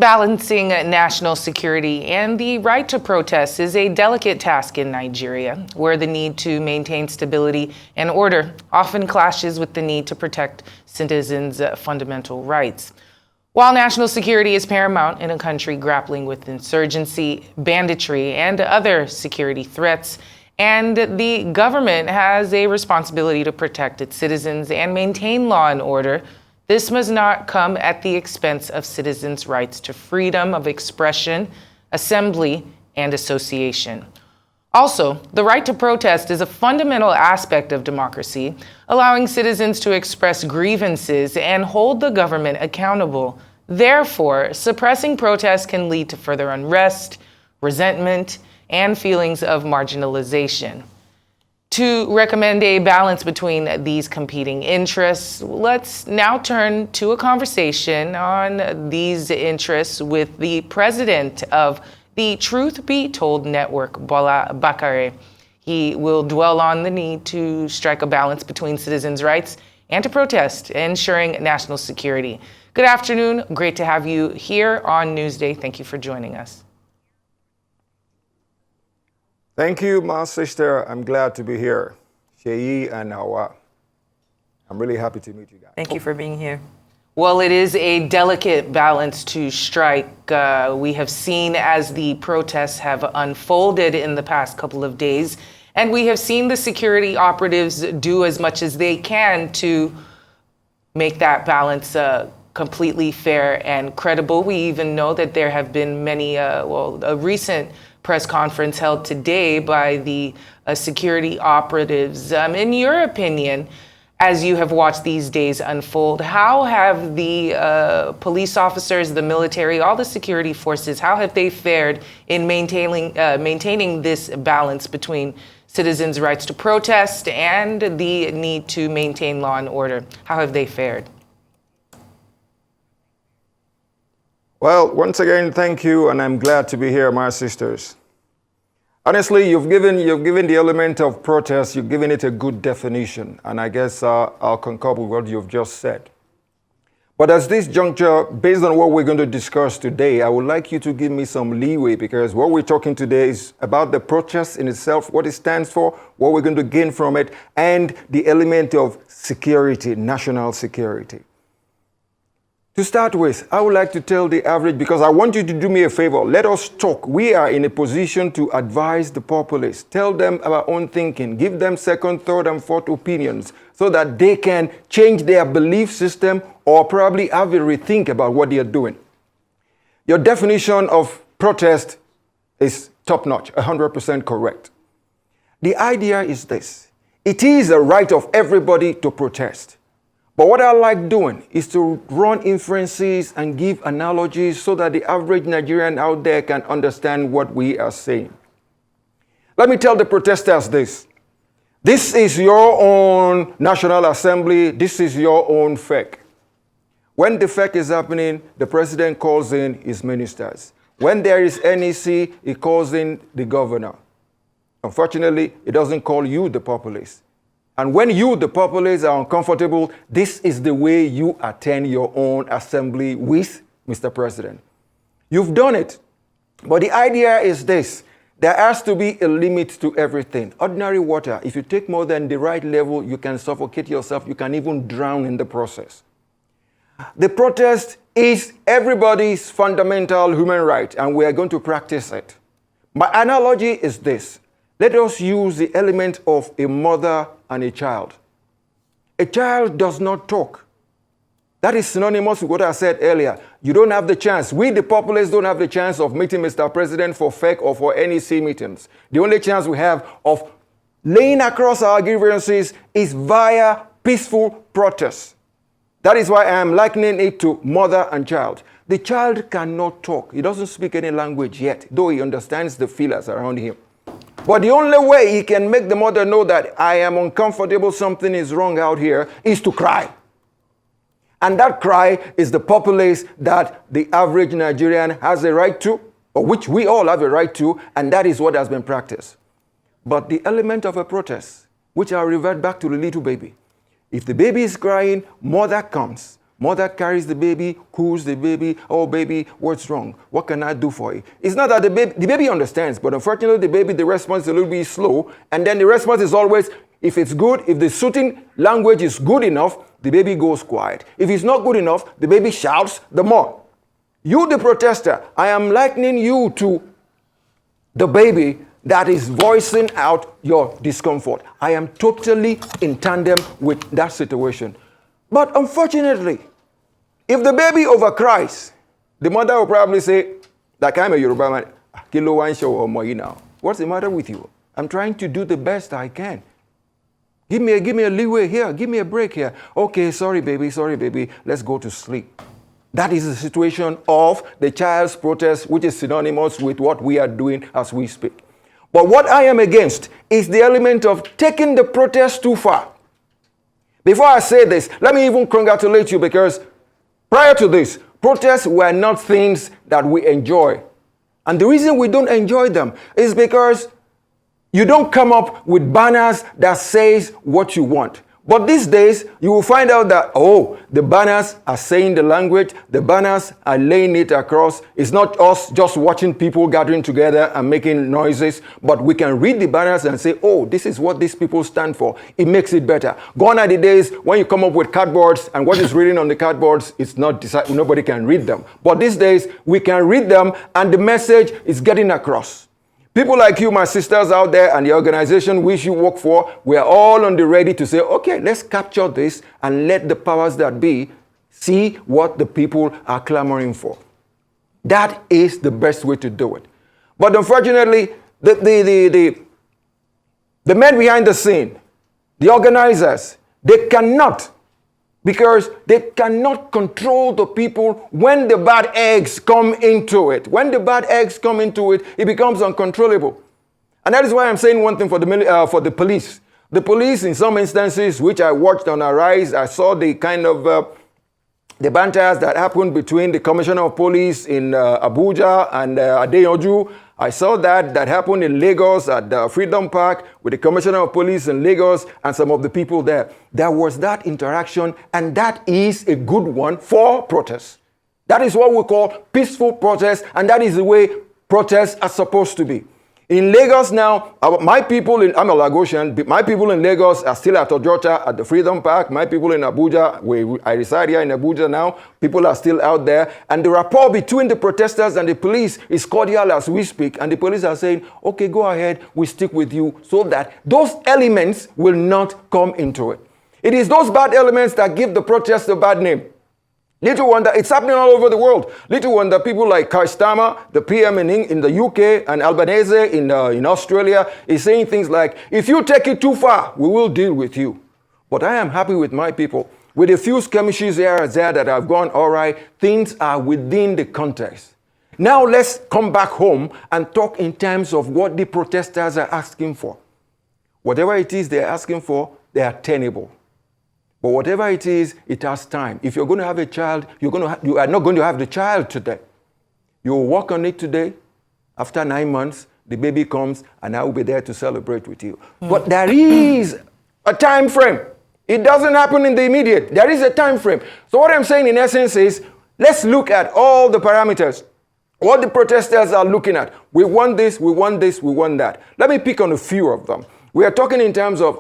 Balancing national security and the right to protest is a delicate task in Nigeria, where the need to maintain stability and order often clashes with the need to protect citizens' fundamental rights. While national security is paramount in a country grappling with insurgency, banditry, and other security threats, and the government has a responsibility to protect its citizens and maintain law and order, this must not come at the expense of citizens' rights to freedom of expression, assembly, and association. Also, the right to protest is a fundamental aspect of democracy, allowing citizens to express grievances and hold the government accountable. Therefore, suppressing protests can lead to further unrest, resentment, and feelings of marginalization. To recommend a balance between these competing interests, let's now turn to a conversation on these interests with the president of the Truth Be Told Network, Bola, Bakare. He will dwell on the need to strike a balance between citizens' rights and to protest, ensuring national security. Good afternoon. Great to have you here on Newsday. Thank you for joining us. Thank you, my sister. I'm glad to be here. Sheyi and Hawa. I'm really happy to meet you guys. Thank you for being here. Well, it is a delicate balance to strike. We have seen as the protests have unfolded in the past couple of days, and we have seen the security operatives do as much as they can to make that balance completely fair and credible. We even know that there have been many, a recent press conference held today by the security operatives. In your opinion, as you have watched these days unfold, how have the police officers, the military, all the security forces, how have they fared in maintaining this balance between citizens' rights to protest and the need to maintain law and order? How have they fared? Well, once again, thank you, and I'm glad to be here, my sisters. Honestly, you've given the element of protest, you've given it a good definition, and I guess I'll concur with what you've just said. But at this juncture, based on what we're going to discuss today, I would like you to give me some leeway, because what we're talking today is about the protest in itself, what it stands for, what we're going to gain from it, and the element of security, national security. To start with, I would like to tell the average, because I want you to do me a favor. Let us talk. We are in a position to advise the populace, tell them our own thinking, give them second, third, and fourth opinions so that they can change their belief system or probably have a rethink about what they are doing. Your definition of protest is top-notch, 100% correct. The idea is this. It is a right of everybody to protest. But what I like doing is to run inferences and give analogies so that the average Nigerian out there can understand what we are saying. Let me tell the protesters this. This is your own National Assembly. This is your own FEC. When the FEC is happening, the president calls in his ministers. When there is NEC, he calls in the governor. Unfortunately, he doesn't call you, the populace. And when you, the populace, are uncomfortable, this is the way you attend your own assembly with Mr. President. You've done it. But the idea is this. There has to be a limit to everything. Ordinary water, if you take more than the right level, you can suffocate yourself. You can even drown in the process. The protest is everybody's fundamental human right, and we are going to practice it. My analogy is this. Let us use the element of a mother and a child. A child does not talk. That is synonymous with what I said earlier. You don't have the chance. We, the populace, don't have the chance of meeting Mr. President for FEC or for NEC meetings. The only chance we have of laying across our grievances is via peaceful protests. That is why I am likening it to mother and child. The child cannot talk. He doesn't speak any language yet, though he understands the feelers around him. But the only way he can make the mother know that I am uncomfortable, something is wrong out here, is to cry. And that cry is the populace that the average Nigerian has a right to, or which we all have a right to, and that is what has been practiced. But the element of a protest, which I'll revert back to the little baby. If the baby is crying, mother comes. Mother carries the baby, coos the baby. Oh, baby, what's wrong? What can I do for you? It's not that the baby understands, but unfortunately, the response is a little bit slow. And then the response is always, if it's good, if the soothing language is good enough, the baby goes quiet. If it's not good enough, the baby shouts the more. You, the protester, I am likening you to the baby that is voicing out your discomfort. I am totally in tandem with that situation. But unfortunately, if the baby overcries, the mother will probably say, like I'm a Yoruba man, kilo wan show or more now. What's the matter with you? I'm trying to do the best I can. Give me a leeway here. Give me a break here. Okay, sorry, baby. Let's go to sleep. That is the situation of the child's protest, which is synonymous with what we are doing as we speak. But what I am against is the element of taking the protest too far. Before I say this, let me even congratulate you, because prior to this, protests were not things that we enjoy. And the reason we don't enjoy them is because you don't come up with banners that says what you want. But these days, you will find out that, oh, the banners are saying the language, the banners are laying it across. It's not us just watching people gathering together and making noises, but we can read the banners and say, oh, this is what these people stand for. It makes it better. Gone are the days when you come up with cardboards and what is written on the cardboards, it's not nobody can read them. But these days, we can read them and the message is getting across. People like you, my sisters out there, and the organization which you work for, we are all on the ready to say, okay, let's capture this and let the powers that be see what the people are clamoring for. That is the best way to do it. But unfortunately, the men behind the scene, the organizers, they cannot, because they cannot control the people when the bad eggs come into it. When the bad eggs come into it, it becomes uncontrollable. And that is why I'm saying one thing for the police. The police, in some instances, which I watched on Arise, I saw the kind of the banters that happened between the commissioner of police in Abuja and Adeyanju. I saw that happened in Lagos at the Freedom Park with the commissioner of police in Lagos and some of the people there. There was that interaction, and that is a good one for protests. That is what we call peaceful protests, and that is the way protests are supposed to be. In Lagos now, my people I'm a Lagosian, my people in Lagos are still at Ojota at the Freedom Park. My people in Abuja, where I reside here in Abuja now, people are still out there. And the rapport between the protesters and the police is cordial as we speak. And the police are saying, okay, go ahead, we stick with you, so that those elements will not come into it. It is those bad elements that give the protest a bad name. Little wonder, it's happening all over the world. Little wonder people like Keir Starmer, the PM in the UK, and Albanese in Australia, is saying things like, if you take it too far, we will deal with you. But I am happy with my people. With a few skirmishes here and there that have gone all right, things are within the context. Now let's come back home and talk in terms of what the protesters are asking for. Whatever it is they're asking for, they are tenable. But whatever it is, it has time. If you're going to have a child, you are not going to have the child today. You will work on it today. After 9 months, the baby comes, and I will be there to celebrate with you. But there is a time frame. It doesn't happen in the immediate. There is a time frame. So what I'm saying in essence is, let's look at all the parameters. What the protesters are looking at. We want this, we want this, we want that. Let me pick on a few of them. We are talking in terms of,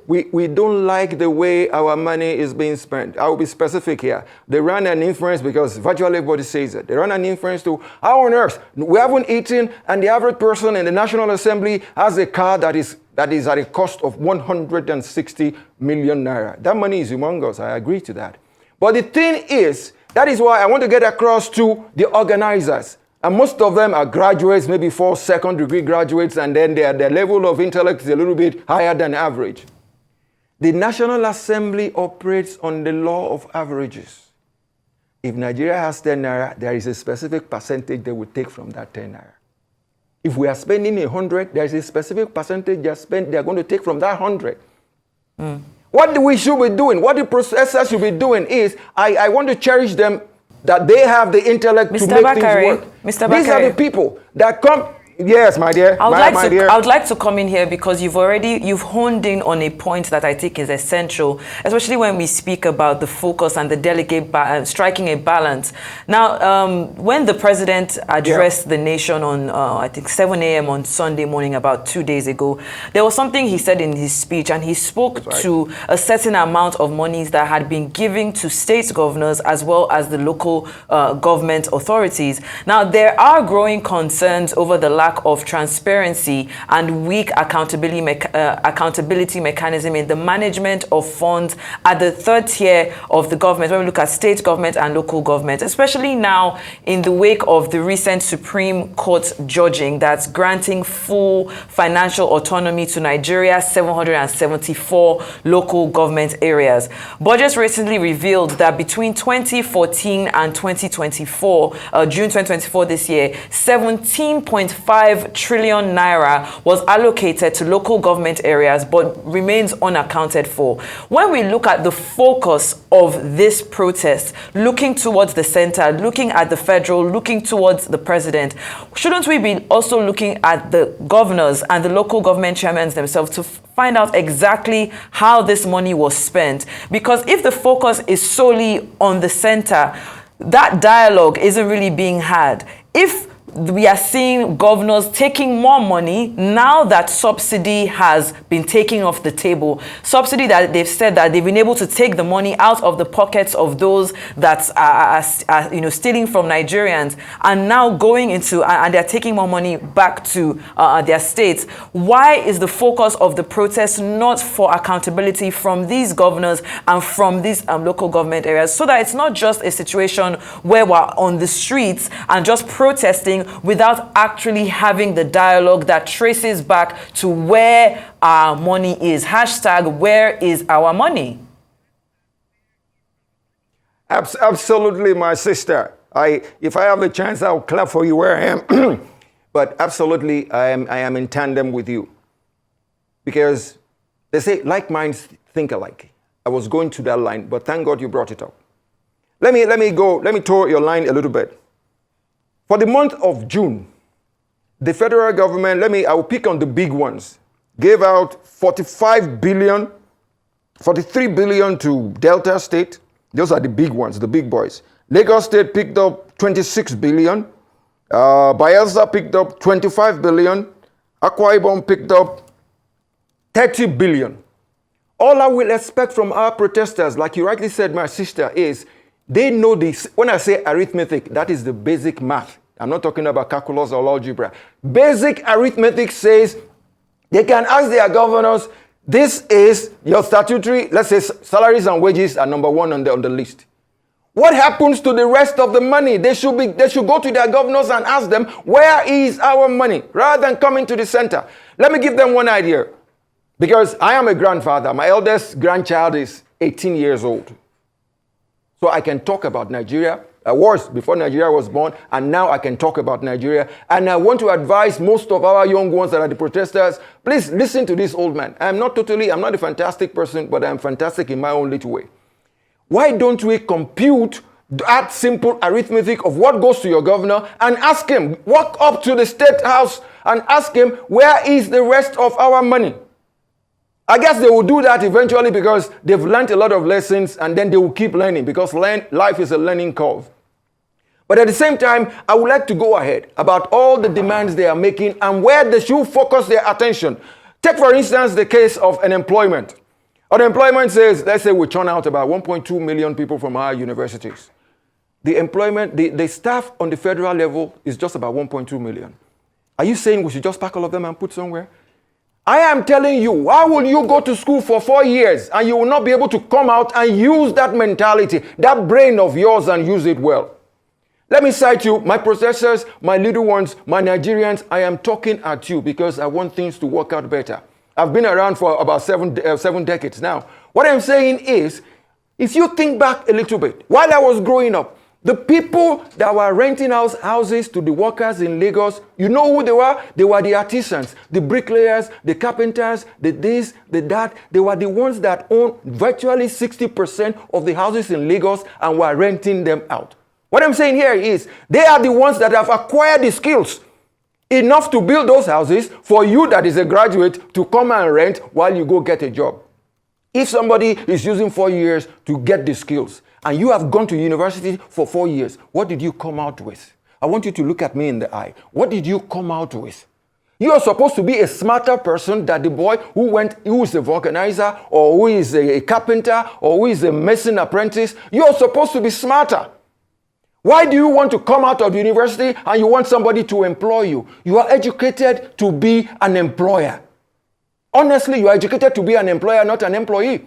we don't like the way our money is being spent. I will be specific here. They run an inference, because virtually everybody says it. They run an inference to, how on earth? We haven't eaten, and the average person in the National Assembly has a car that is at a cost of 160 million naira. That money is humongous. I agree to that. But the thing is, that is why I want to get across to the organizers. And most of them are graduates, maybe 4 second-degree graduates, and then their level of intellect is a little bit higher than average. The National Assembly operates on the law of averages. If Nigeria has 10 naira, there is a specific percentage they will take from that 10 naira. If we are spending 100, there is a specific percentage they are going to take from that 100. What we should be doing, what the processors should be doing is, I want to cherish them, that they have the intellect to make things work. Mr. These are the people that come. Yes, my dear. My dear. I would like to come in here because you've honed in on a point that I think is essential, especially when we speak about the focus and the delicate striking a balance. Now, when the president addressed the nation on, I think, 7 a.m. on Sunday morning, about 2 days ago, there was something he said in his speech, and he spoke to a certain amount of monies that had been given to state governors as well as the local government authorities. Now, there are growing concerns over the lack of transparency and weak accountability mechanism in the management of funds at the third tier of the government, when we look at state government and local government, especially now in the wake of the recent Supreme Court judging that's granting full financial autonomy to Nigeria's 774 local government areas. Budgets recently revealed that between 2014 and 2024, June 2024 this year, 17.5 trillion naira was allocated to local government areas but remains unaccounted for. When we look at the focus of this protest, looking towards the center, looking at the federal, looking towards the president, shouldn't we be also looking at the governors and the local government chairmen themselves to find out exactly how this money was spent? Because if the focus is solely on the center, that dialogue isn't really being had. If we are seeing governors taking more money now that subsidy has been taken off the table. Subsidy that they've said that they've been able to take the money out of the pockets of those that are stealing from Nigerians, and now going into and they're taking more money back to their states. Why is the focus of the protest not for accountability from these governors and from these local government areas, so that it's not just a situation where we're on the streets and just protesting without actually having the dialogue that traces back to where our money is? Hashtag, where is our money? Absolutely, my sister. If I have a chance, I'll clap for you where I am. But absolutely, I am in tandem with you. Because they say like minds think alike. I was going to that line, but thank God you brought it up. Let me tour your line a little bit. For the month of June, the federal government, I will pick on the big ones, gave out 45 billion, 43 billion to Delta State. Those are the big ones, the big boys. Lagos State picked up 26 billion. Bayelsa picked up 25 billion. Akwa Ibom picked up 30 billion. All I will expect from our protesters, like you rightly said, my sister, is they know this. When I say arithmetic, that is the basic math. I'm not talking about calculus or algebra. Basic arithmetic says they can ask their governors, this is your statutory, let's say salaries and wages are number one on the list. What happens to the rest of the money? They should go to their governors and ask them, where is our money? Rather than coming to the center. Let me give them one idea. Because I am a grandfather. My eldest grandchild is 18 years old. So I can talk about Nigeria. I was before Nigeria was born, and now I can talk about Nigeria. And I want to advise most of our young ones that are the protesters, please listen to this old man. I'm not a fantastic person, but I'm fantastic in my own little way. Why don't we compute that simple arithmetic of what goes to your governor and ask him, walk up to the state house and ask him, where is the rest of our money? I guess they will do that eventually because they've learned a lot of lessons, and then they will keep learning because life is a learning curve. But at the same time, I would like to go ahead about all the demands they are making and where they should focus their attention. Take, for instance, the case of unemployment. Unemployment says, let's say we churn out about 1.2 million people from our universities. The staff on the federal level is just about 1.2 million. Are you saying we should just pack all of them and put somewhere? I am telling you, how will you go to school for 4 years and you will not be able to come out and use that mentality, that brain of yours, and use it well? Let me cite you, my processors, my little ones, my Nigerians. I am talking at you because I want things to work out better. I've been around for about seven decades now. What I'm saying is, if you think back a little bit, while I was growing up, the people that were renting houses to the workers in Lagos, you know who they were? They were the artisans, the bricklayers, the carpenters, the this, the that. They were the ones that owned virtually 60% of the houses in Lagos and were renting them out. What I'm saying here is, they are the ones that have acquired the skills. Enough to build those houses for you that is a graduate to come and rent while you go get a job. If somebody is using 4 years to get the skills and you have gone to university for 4 years, what did you come out with? I want you to look at me in the eye. What did you come out with? You are supposed to be a smarter person than the boy who is a vulcanizer or who is a carpenter or who is a mason apprentice. You are supposed to be smarter. Why do you want to come out of university and you want somebody to employ you? You are educated to be an employer. Honestly, you are educated to be an employer, not an employee.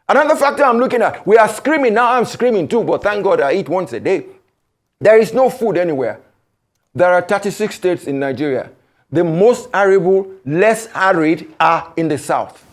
Another factor I'm looking at, we are screaming now, I'm screaming too, but thank God I eat once a day. There is no food anywhere. There are 36 states in Nigeria. The most arable, less arid are in the south.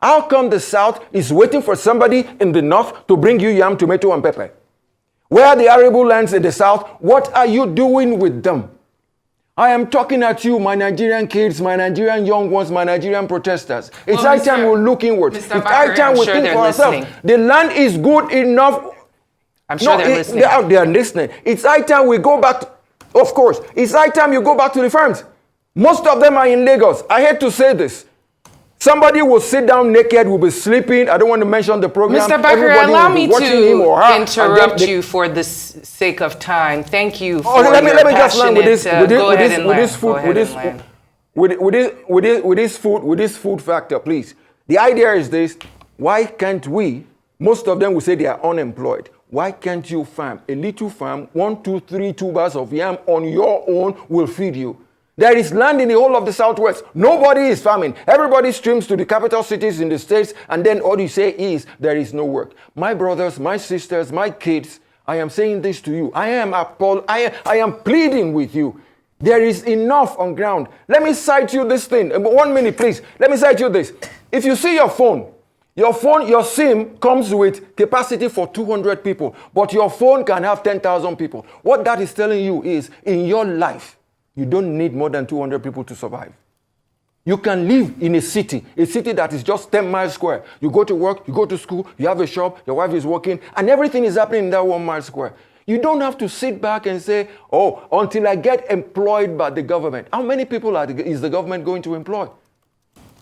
How come the south is waiting for somebody in the north to bring you yam, tomato, and pepper? Where are the arable lands in the south? What are you doing with them? I am talking at you, my Nigerian kids, my Nigerian young ones, my Nigerian protesters. It's high time we look inward. It's high time we think for ourselves. The land is good enough. I'm sure they're listening. They are listening. It's high time we go back. Of course, it's high time you go back to the farms. Most of them are in Lagos. I hate to say this. Somebody will sit down naked, will be sleeping. I don't want to mention the program. Mr. Bakare, allow me to interrupt you for the sake of time. Thank you for let me just land with this food factor, please. The idea is this: why can't we? Most of them will say they are unemployed. Why can't you farm a little farm? 1, 2, 3 tubers of yam on your own will feed you. There is land in the whole of the Southwest. Nobody is farming. Everybody streams to the capital cities in the states, and then all you say is there is no work. My brothers, my sisters, my kids, I am saying this to you. I am pleading with you. There is enough on ground. Let me cite you this thing. 1 minute, please. Let me cite you this. If you see your phone, your SIM comes with capacity for 200 people, but your phone can have 10,000 people. What that is telling you is, in your life, you don't need more than 200 people to survive. You can live in a city that is just 10 miles square. You go to work, you go to school, you have a shop, your wife is working, and everything is happening in that 1 mile square. You don't have to sit back and say, oh, until I get employed by the government. How many people is the government going to employ?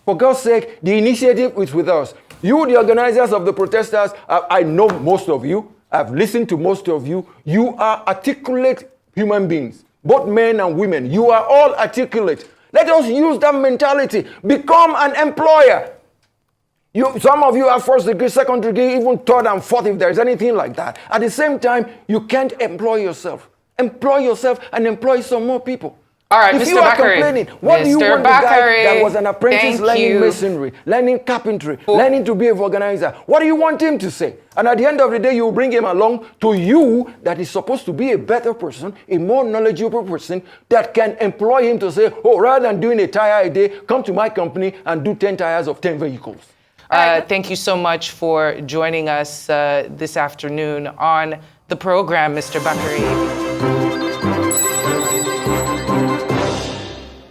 For God's sake, the initiative is with us. You, the organizers of the protesters, I know most of you. I've listened to most of you. You are articulate human beings. Both men and women, you are all articulate. Let us use that mentality. Become an employer. Some of you have first degree, second degree, even third and fourth, if there is anything like that. At the same time, you can't employ yourself. Employ yourself and employ some more people. All right, if Mr. you are Bakare, complaining, what do you want the guy that was an apprentice learning masonry, learning carpentry, learning to be a organizer? What do you want him to say? And at the end of the day, you bring him along to you that is supposed to be a better person, a more knowledgeable person that can employ him to say, oh, rather than doing a tire a day, come to my company and do 10 tires of 10 vehicles. Thank you so much for joining us this afternoon on the program, Mr. Bakare.